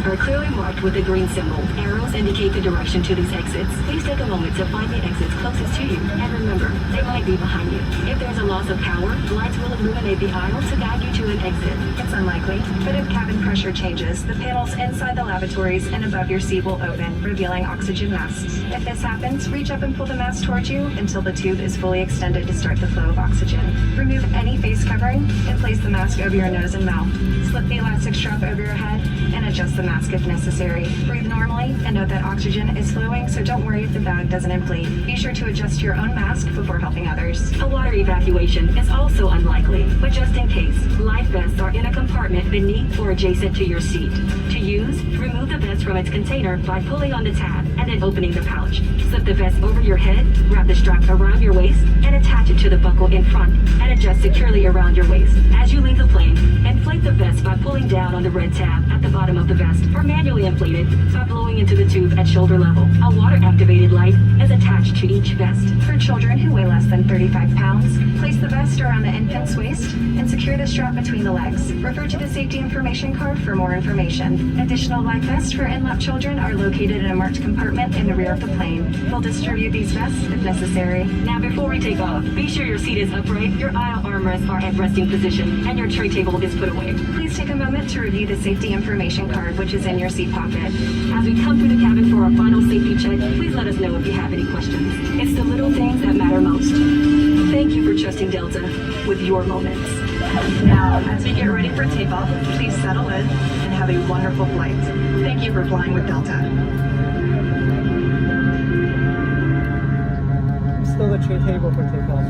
are clearly marked with a green symbol. Arrows indicate the direction to these exits. Please take a moment to find the exits closest to you. And remember, they might be behind you. If there's a loss of power, lights will illuminate the aisle to guide you to an exit. It's unlikely, but if cabin pressure changes, the panels inside the lavatories and above your seat will open, revealing oxygen masks. If this happens, reach up and pull the mask towards you until the tube is fully extended to start the flow of oxygen. Remove any face covering and place the mask over your nose and mouth. Slip the elastic strap over your head and adjust the mask if necessary. Breathe normally and note that oxygen is flowing, so don't worry if the bag doesn't inflate. Be sure to adjust your own mask before helping others. A water evacuation is also unlikely, but just in case, life vests are in a compartment beneath or adjacent to your seat. To use, remove the vest from its container by pulling on the tab and then opening the pouch. Slip the vest over your head, wrap the strap around your waist, and attach it to the buckle in front, and adjust securely around your waist. As you leave the plane, inflate the vest by pulling down on the red tab at the bottom of the vest, or manually inflate it by blowing into the tube at shoulder level. A water-activated light is attached to each vest. For children who weigh less than 35 pounds, place the vest around the infant's waist and secure the strap between the legs. Refer to the safety information card for more information. Additional life vests for in-lap children are located in a marked compartment in the rear of the plane. We'll distribute these vests if necessary. Now before we take off, be sure your seat is upright, your aisle armrests are at resting position, and your tray table is put away. Please take a moment to review the safety information card, which is in your seat pocket. As we come through the cabin for our final safety check, please let us know if you have any questions. It's the little things that matter most. Thank you for trusting Delta with your moments. Now, as we get ready for takeoff, please settle in and have a wonderful flight. Thank you for flying with Delta. Still the tray table for takeoff.